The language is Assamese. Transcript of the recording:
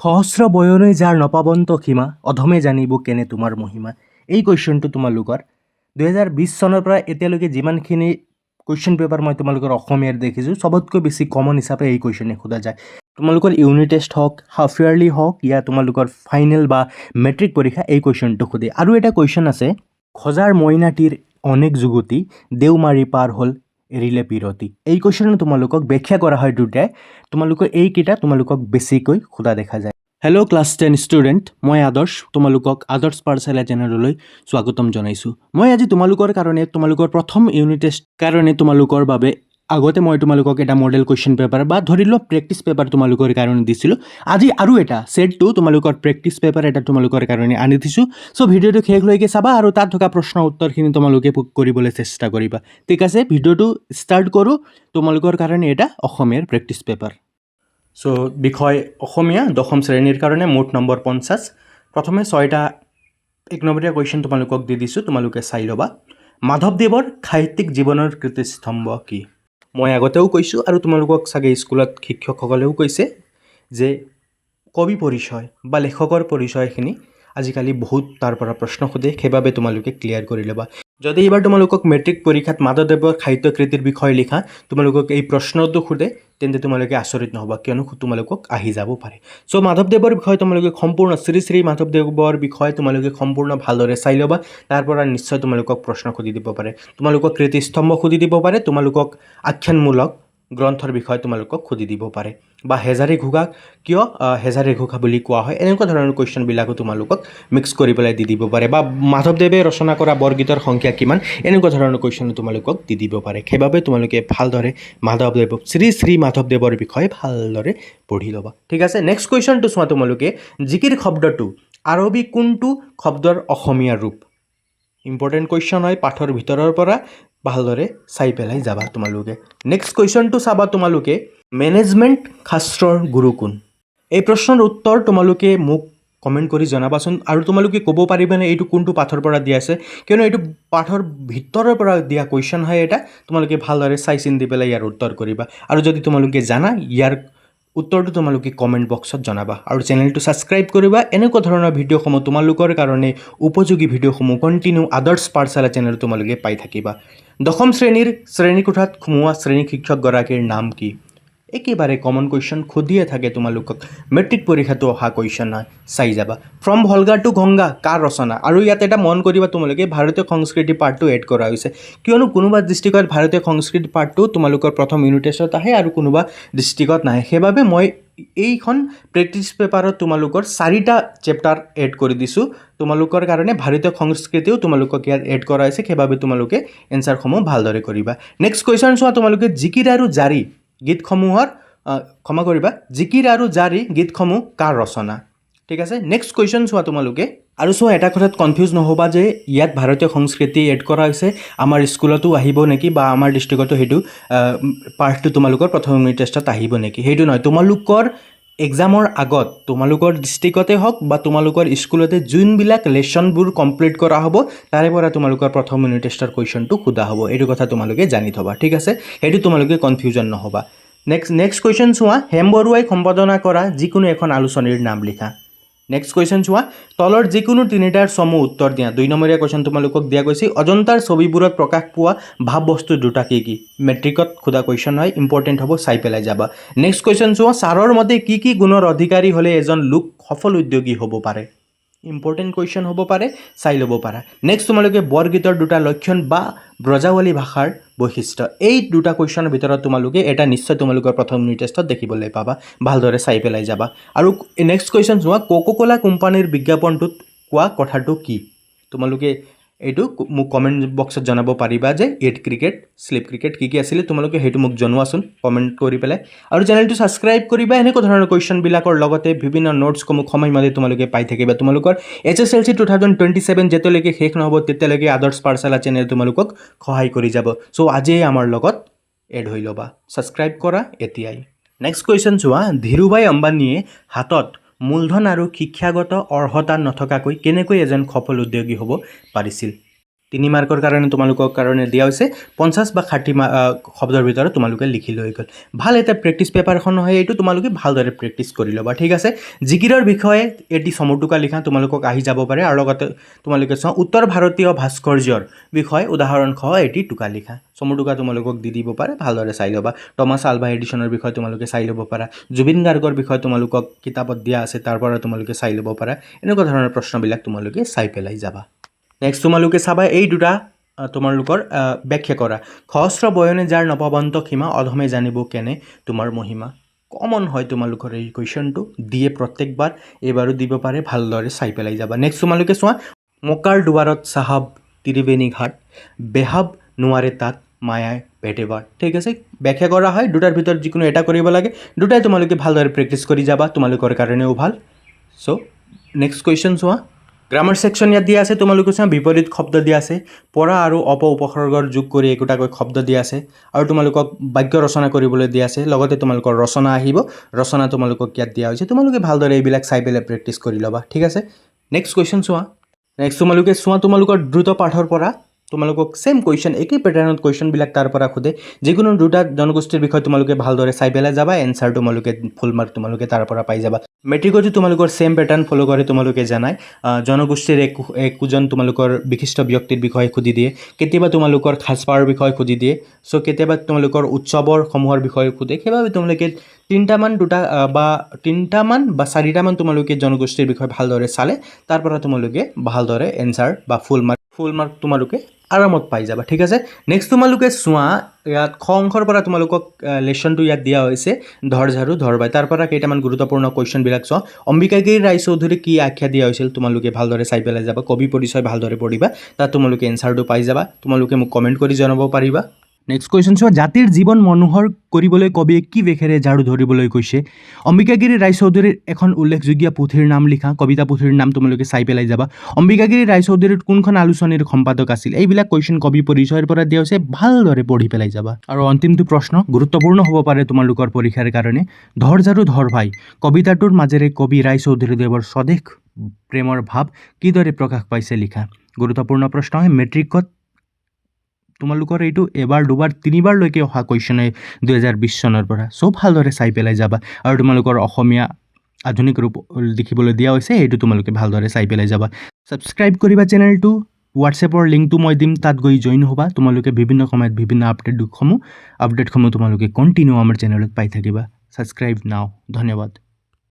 সহস্ৰ বয়নে যাৰ নপাবন্ত সীমা অধমে জানিব কেনে তোমাৰ মহিমা। এই কুৱেশ্যনটো তোমালোকৰ 2020 চনৰ পৰা এতিয়ালৈকে যিমানখিনি কুৱেশ্যন পেপাৰ মই তোমালোকৰ অসমীয়াত দেখিছোঁ চবতকৈ বেছি কমন হিচাপে এই কুৱেশ্যনে সোধা যায়। তোমালোকৰ ইউনিট টেষ্ট হওক, হাফ ইয়াৰলি হওক, ইয়া তোমালোকৰ ফাইনেল বা মেট্ৰিক পৰীক্ষা এই কুৱেশ্যনটো সোধে। আৰু এটা কুৱেশ্যন আছে, খজাৰ মইনাটিৰ অনেক যুগতি দেওমাৰি পাৰ হ'ল এৰিলে পিৰতি। এই কুৱেশ্যন তোমালোকক ব্যাখ্যা কৰা হয় দুটাই। তোমালোকৰ এইকেইটা তোমালোকক বেছিকৈ সোধা দেখা যায়। হেল্ল' ক্লাছ 10 ষ্টুডেণ্ট, মই আদৰ্শ তোমালোকক আদৰ্শ পাঠশালা চেনেললৈ স্বাগতম জনাইছোঁ। মই আজি তোমালোকৰ কাৰণে তোমালোকৰ প্ৰথম ইউনিট টেষ্ট কাৰণে তোমালোকৰ বাবে আগতে মই তোমালোকক এটা মডেল কুৱেশ্যন পেপাৰ বা ধৰি লোৱা প্ৰেক্টিছ পেপাৰ তোমালোকৰ কাৰণে দিছিলোঁ। আজি আৰু এটা ছেট 2 তোমালোকৰ প্ৰেক্টিছ পেপাৰ এটা তোমালোকৰ কাৰণে আনি দিছোঁ। চ' ভিডিঅ'টো শেষলৈকে চাবা আৰু তাত থকা প্ৰশ্ন উত্তৰখিনি তোমালোকে কৰিবলৈ চেষ্টা কৰিবা। ঠিক আছে, ভিডিঅ'টো ষ্টাৰ্ট কৰোঁ। তোমালোকৰ কাৰণে এটা অসমীয়াৰ প্ৰেক্টিছ পেপাৰ। চ' বিষয় অসমীয়া 10ম শ্ৰেণীৰ কাৰণে মুঠ নম্বৰ 50। প্ৰথমে 6টা 1 নম্বৰীয়া কুৱেশ্যন তোমালোকক দি দিছোঁ, তোমালোকে চাই ল'বা। মাধৱদেৱৰ সাহিত্যিক জীৱনৰ কীৰ্তিস্তম্ভ কি? মই আগতেও কৈছোঁ আৰু তোমালোকক চাগে স্কুলত শিক্ষকসকলেও কৈছে যে কবি পৰিচয় বা লেখকৰ পৰিচয়খিনি আজিকালি বহুত তাৰ পৰা প্ৰশ্ন সোধে, সেইবাবে তোমালোকে ক্লিয়াৰ কৰি ল'বা। যদি এইবাৰ তোমালোকক মেট্ৰিক পৰীক্ষাত মাধৱদেৱৰ সাহিত্য কৃতিৰ বিষয়ে লিখা তোমালোকক এই প্ৰশ্নটো সোধে, তেন্তে তোমালোকে আচৰিত নহ'বা, কিয়নো তোমালোকক আহি যাব পাৰে। চ' মাধৱদেৱৰ বিষয়ে তোমালোকে সম্পূৰ্ণ শ্ৰী শ্ৰী মাধৱদেৱৰ বিষয়ে তোমালোকে সম্পূৰ্ণ ভালদৰে চাই ল'বা। তাৰ পৰা নিশ্চয় তোমালোকক প্ৰশ্ন সুধি দিব পাৰে, তোমালোকক কীৰ্তিস্তম্ভ সুধি দিব পাৰে, তোমালোকক আখ্যানমূলক গ্ৰন্থৰ বিষয়ে তোমালোকক সুধি দিব পাৰে, বা হেজাৰী ঘোষাক কিয় হেজাৰী ঘোষা বুলি কোৱা হয়, এনেকুৱা ধৰণৰ কুৱেশ্যনবিলাকো তোমালোকক মিক্স কৰি পেলাই দি দিব পাৰে, বা মাধৱদেৱে ৰচনা কৰা বৰগীতৰ সংখ্যা কিমান, এনেকুৱা ধৰণৰ কুৱেশ্যন তোমালোকক দি দিব পাৰে। সেইবাবে তোমালোকে ভালদৰে মাধৱদেৱক শ্ৰী শ্ৰী মাধৱদেৱৰ বিষয়ে ভালদৰে পঢ়ি ল'বা। ঠিক আছে, নেক্সট কুৱেশ্যনটো চোৱা তোমালোকে। জিকিৰ শব্দটো আৰবী কোনটো শব্দৰ অসমীয়া ৰূপ? ইম্পৰ্টেণ্ট কুৱেশ্যন হয়, পাঠৰ ভিতৰৰ পৰা ভালদৰে চাই পেলাই যাবা তোমালোকে। নেক্সট কুৱেশ্যনটো চাবা তোমালোকে, মেনেজমেণ্ট শাস্ত্ৰৰ গুৰু কোন? এই প্ৰশ্নৰ উত্তৰ তোমালোকে মোক কমেণ্ট কৰি জনাবাচোন, আৰু তোমালোকে ক'ব পাৰিবানে এইটো কোনটো পাঠৰ পৰা দিয়া আছে, কিয়নো এইটো পাঠৰ ভিতৰৰ পৰা দিয়া কুৱেশ্যন হয় এটা। তোমালোকে ভালদৰে চাই চিন্তি পেলাই ইয়াৰ উত্তৰ কৰিবা, আৰু যদি তোমালোকে জানা ইয়াৰ উত্তৰটো তোমালোকে কমেণ্ট বক্সত জনাবা, আৰু চেনেলটো ছাবস্ক্ৰাইব কৰিবা। এনেকুৱা ধৰণৰ ভিডিঅ'সমূহ তোমালোকৰ কাৰণে উপযোগী ভিডিঅ'সমূহ কণ্টিনিউ আদৰ্শ পাঠশালা চেনেল তোমালোকে পাই থাকিবা। 10ম শ্ৰেণীৰ শ্ৰেণীকোঠাত সোমোৱা শ্ৰেণী শিক্ষকগৰাকীৰ নাম কি? একেবাৰে কমন কুৱেশ্যন সুধিয়ে থাকে তোমালোকক, মেট্ৰিক পৰীক্ষাটো অহা কুৱেশ্যন হয়, চাই যাবা। ফ্ৰম ভলগা টু গংগা কাৰ ৰচনা? আৰু ইয়াত এটা মন কৰিবা তোমালোকে, ভাৰতীয় সংস্কৃতি পাৰ্টটো এড কৰা হৈছে, কিয়নো কোনোবা ডিষ্ট্ৰিক্টত ভাৰতীয় সংস্কৃতি পাৰ্টটো তোমালোকৰ প্ৰথম ইউনিট টেষ্টত আহে আৰু কোনোবা ডিষ্ট্ৰিক্টত নাহে। সেইবাবে মই এইখন প্ৰেক্টিছ পেপাৰত তোমালোকৰ 4টা চেপ্টাৰ এড কৰি দিছোঁ তোমালোকৰ কাৰণে। ভাৰতীয় সংস্কৃতিও তোমালোকক ইয়াত এড কৰা হৈছে, সেইবাবে তোমালোকে এনচাৰসমূহ ভালদৰে কৰিবা। নেক্সট কুৱেশ্যন চোৱা তোমালোকে, জিকিৰ আৰু জাৰী গীতসমূহৰ ক্ষমা কৰিবা, জিকিৰ আৰু জাৰী গীতসমূহ কাৰ ৰচনা? ঠিক আছে, নেক্সট কুৱেশ্যন চোৱা তোমালোকে। আৰু চোৱা, এটা কথাত কনফিউজ নহ'বা যে ইয়াত ভাৰতীয় সংস্কৃতি এড কৰা হৈছে, আমাৰ স্কুলতো আহিব নেকি, বা আমাৰ ডিষ্ট্ৰিক্টতো সেইটো পাৰ্টটো তোমালোকৰ প্ৰথম ইউনিট টেষ্টত আহিব নেকি, সেইটো নহয়। তোমালোকৰ এক্সামৰ আগত তোমালোকৰ ডিষ্ট্ৰিক্টতে হওক বা তোমালোকৰ স্কুলতে যোনবিলাক লেচনবোৰ কমপ্লিট কৰা হ'ব, তাৰে পৰা তোমালোকৰ প্ৰথম ইউনিট টেষ্টৰ কুৱেশ্যনটো সোধা হ'ব। এইটো কথা তোমালোকে জানি থ'বা। ঠিক আছে, সেইটো তোমালোকে কনফিউজন নহ'বা। নেক্সট কুৱেশ্যন চোৱা, হেম বৰুৱাই সম্পাদনা কৰা যিকোনো এখন আলোচনীৰ নাম লিখা। নেক্সট কুৱেশ্যন চোৱা, তলৰ যিকোনো 3টাৰ চমু উত্তৰ দিয়া। 2 নম্বৰীয়া কুৱেশ্যন তোমালোকক দিয়া গৈছে, অজন্তাৰ ছবিবোৰত প্ৰকাশ পোৱা ভাৱবস্তু দুটা কি কি? মেট্ৰিকত সোধা কুৱেশ্যন হয়, ইম্পৰ্টেণ্ট হ'ব, চাই পেলাই যাবা। নেক্সট কুৱেশ্যন চোৱা, ছাৰৰ মতে কি কি গুণৰ অধিকাৰী হ'লে এজন লোক সফল উদ্যোগী হ'ব পাৰে? ইম্পৰ্টেণ্ট কুৱেশ্যন হ'ব পাৰে, চাই ল'ব পাৰা। নেক্সট তোমালোকে বৰগীতৰ 2টা লক্ষণ বা ব্ৰজাৱলী ভাষাৰ বৈশিষ্ট্য। এই 2টা কুৱেশ্যনৰ ভিতৰত তোমালোকে এটা নিশ্চয় তোমালোকৰ প্ৰথম ইউনিট টেষ্টত দেখিবলৈ পাবা, ভালদৰে চাই পেলাই যাবা। আৰু নেক্সট কুৱেশ্যন চোৱা, কোকা-কোলা কোম্পানীৰ বিজ্ঞাপনটোত কোৱা কথাটো কি? তোমালোকে এইটো মোক কমেণ্ট বক্সত জনাব পাৰিবা যে ইট ক্ৰিকেট, শ্লিপ ক্ৰিকেট কি কি আছিলে, তোমালোকে সেইটো মোক জনোৱাচোন কমেণ্ট কৰি পেলাই। আৰু চেনেলটো ছাবস্ক্ৰাইব কৰিবা, এনেকুৱা ধৰণৰ কুৱেশ্যনবিলাকৰ লগতে বিভিন্ন নোটছসমূহ সময়মতে তোমালোকে পাই থাকিবা। তোমালোকৰ HSLC 2027 যেতিয়ালৈকে শেষ নহ'ব তেতিয়ালৈকে আদৰ্শ পাঠশালা চেনেল তোমালোকক সহায় কৰি যাব। চ' আজিয়ে আমাৰ লগত এড হৈ ল'বা, ছাবস্ক্ৰাইব কৰা এতিয়াই। নেক্সট কুৱেশ্যন চোৱা, ধীৰুভাই আম্বানীয়ে হাতত মূলধন আৰু শিক্ষাগত অৰ্হতা নথকাকৈ কেনেকৈ এজন সফল উদ্যোগী হ'ব পাৰিছিল? তিনি মাৰ্কৰ কাৰণে তোমালোকৰ কাৰণে দিয়া হৈছে 50 বা 60 শব্দৰ ভিতৰত তোমালোকে লিখি লৈ গ'ল। ভাল এটা প্ৰেক্টিছ পেপাৰখন হয়, এইটো তোমালোকে ভালদৰে প্ৰেক্টিছ কৰি ল'বা, ঠিক আছে। জিকিৰৰ বিষয়ে এটি চমু টোকা লিখা তোমালোকক আহি যাব পাৰে, আৰু লগতে তোমালোকে চোৱা উত্তৰ ভাৰতীয় ভাস্কৰ্যৰ বিষয়ে উদাহৰণসহ এটি টোকা লিখা। চমু টোকা তোমালোকক দি দিব পাৰে, ভালদৰে চাই ল'বা। টমাছ আলভা এডিশ্যনৰ বিষয়ে তোমালোকে চাই ল'ব পাৰা, জুবিন গাৰ্গৰ বিষয়ে তোমালোকক কিতাপত দিয়া আছে, তাৰ পৰা তোমালোকে চাই ল'ব পাৰা। এনেকুৱা ধৰণৰ প্ৰশ্নবিলাক তোমালোকে চাই পেলাই যাবা। নেক্সট তোমালোকে চাবা এই দুটা তোমালোকৰ ব্যাখ্যা কৰা। সহস্ৰ বয়নে যাৰ নপাবন্ত সীমা, অধমে জানিব কেনে তোমাৰ মহিমা। কমন হয় তোমালোকৰ এই কুৱেশ্যনটো, দিয়ে প্ৰত্যেকবাৰ, এইবাৰো দিব পাৰে, ভালদৰে চাই পেলাই যাবা। নেক্সট তোমালোকে চোৱা মকাৰ দুৱাৰত চাহাব ত্ৰিবেণী ঘাট, বেহাব নোৱাৰে তাত মায়াই ভেটেবাৰ। ঠিক আছে, ব্যাখ্যা কৰা হয়, দুটাৰ ভিতৰত যিকোনো এটা কৰিব লাগে, দুটাই তোমালোকে ভালদৰে প্ৰেক্টিছ কৰি যাবা, তোমালোকৰ কাৰণেও ভাল। চ' নেক্সট কুৱেশ্যন চোৱা, গ্ৰামাৰ ছেকশ্যন ইয়াত দিয়া আছে, তোমালোকে চোৱা বিপৰীত শব্দ দিয়া আছে, পৰা আৰু উপসৰ্গৰ যোগ কৰি একোটাকৈ শব্দ দিয়া আছে, আৰু তোমালোকক বাক্য ৰচনা কৰিবলৈ দিয়া আছে, লগতে তোমালোকৰ ৰচনা আহিব, ৰচনা তোমালোকক ইয়াত দিয়া হৈছে, তোমালোকে ভালদৰে এইবিলাক চাই পেলাই প্ৰেক্টিছ কৰি ল'বা, ঠিক আছে। নেক্সট কুৱেশ্যন চোৱা, নেক্সট তোমালোকে চোৱা তোমালোকৰ দ্ৰুত পাঠৰ পৰা তোমালোকক সেম কুৱেশ্যন, একেই পেটাৰ্ণত কুৱেশ্যনবিলাক তাৰ পৰা সোধে, যিকোনো দুটা জনগোষ্ঠীৰ বিষয়ে তোমালোকে ভালদৰে চাই পেলাই যাবা, এনচাৰ তোমালোকে ফুল মাৰ্ক তোমালোকে তাৰ পৰা পাই যাবা। মেট্ৰিকতো তোমালোকৰ সেম পেটাৰ্ণ ফ'ল' কৰে, তোমালোকে জানাই, জনগোষ্ঠীৰ একোজন তোমালোকৰ বিশিষ্ট ব্যক্তিৰ বিষয়ে সুধি দিয়ে, কেতিয়াবা তোমালোকৰ সাজপাৰৰ বিষয়ে সুধি দিয়ে, চ' কেতিয়াবা তোমালোকৰ উৎসৱৰ সমূহৰ বিষয়ে সোধে, সেইবাবে তোমালোকে তিনিটামান বা চাৰিটামান তোমালোকে জনগোষ্ঠীৰ বিষয়ে ভালদৰে চালে, তাৰ পৰা তোমালোকে ভালদৰে এনচাৰ বা ফুল মাৰ্ক তোমালোকে আৰামত পাই যাবা, ঠিক আছে। নেক্সট তোমালোকে চোৱা, ইয়াত খ অংশৰ পৰা তোমালোকক লেশ্যনটো ইয়াত দিয়া হৈছে, ধৰ ঝাৰু ধৰ বাই, তাৰ পৰা কেইটামান গুৰুত্বপূৰ্ণ কুৱেশ্যনবিলাক চোৱা। অম্বিকাগিৰি ৰায়চৌধুৰীক কি আখ্যা দিয়া হৈছিল, তোমালোকে ভালদৰে চাই পেলাই যাবা, কবি পৰিচয় ভালদৰে পঢ়িবা, তাত তোমালোকে এনচাৰটো পাই যাবা, তোমালোকে মোক কমেণ্ট কৰি জনাব পাৰিবা। নেক্সট কুৱেশ্যন চোৱা, জাতিৰ জীৱন মনোহৰ কৰিবলৈ কবিয়ে কি বেশেৰে ঝাৰু ধৰিবলৈ কৈছে। অম্বিকাগিৰি ৰায়চৌধুৰীৰ এখন উল্লেখযোগ্য পুথিৰ নাম লিখা, কবিতা পুথিৰ নাম তোমালোকে চাই পেলাই যাবা। অম্বিকাগিৰি ৰায়চৌধুৰীৰ কোনখন আলোচনীৰ সম্পাদক আছিল, এইবিলাক কুৱেশ্যন কবি পৰিচয়ৰ পৰা দিয়া হৈছে, ভালদৰে পঢ়ি পেলাই যাবা। আৰু অন্তিমটো প্ৰশ্ন গুৰুত্বপূৰ্ণ হ'ব পাৰে তোমালোকৰ পৰীক্ষাৰ কাৰণে, ধৰ ঝাৰু ধৰ ভাই কবিতাটোৰ মাজেৰে কবি ৰায়চৌধুৰীদেৱৰ স্বদেশ প্ৰেমৰ ভাৱ কিদৰে প্ৰকাশ পাইছে লিখা। গুৰুত্বপূৰ্ণ প্ৰশ্ন হয়, মেট্ৰিকত তোমালোকৰ এইটো এবাৰ দুবাৰ তিনিবাৰলৈকে অহা কুৱেশ্যন 2020 চনৰ পৰা, চ' ভালদৰে চাই পেলাই যাবা। আৰু তোমালোকৰ অসমীয়া আধুনিক ৰূপ লিখিবলৈ দিয়া হৈছে, সেইটো তোমালোকে ভালদৰে চাই পেলাই যাবা। ছাবস্ক্ৰাইব কৰিবা চেনেলটো, হোৱাটছএপৰ লিংকটো মই দিম, তাত গৈ জইন হ'বা, তোমালোকে বিভিন্ন সময়ত বিভিন্ন আপডেটসমূহ তোমালোকে কণ্টিনিউ আমাৰ চেনেলত পাই থাকিবা। ছাবস্ক্ৰাইব নাও, ধন্যবাদ।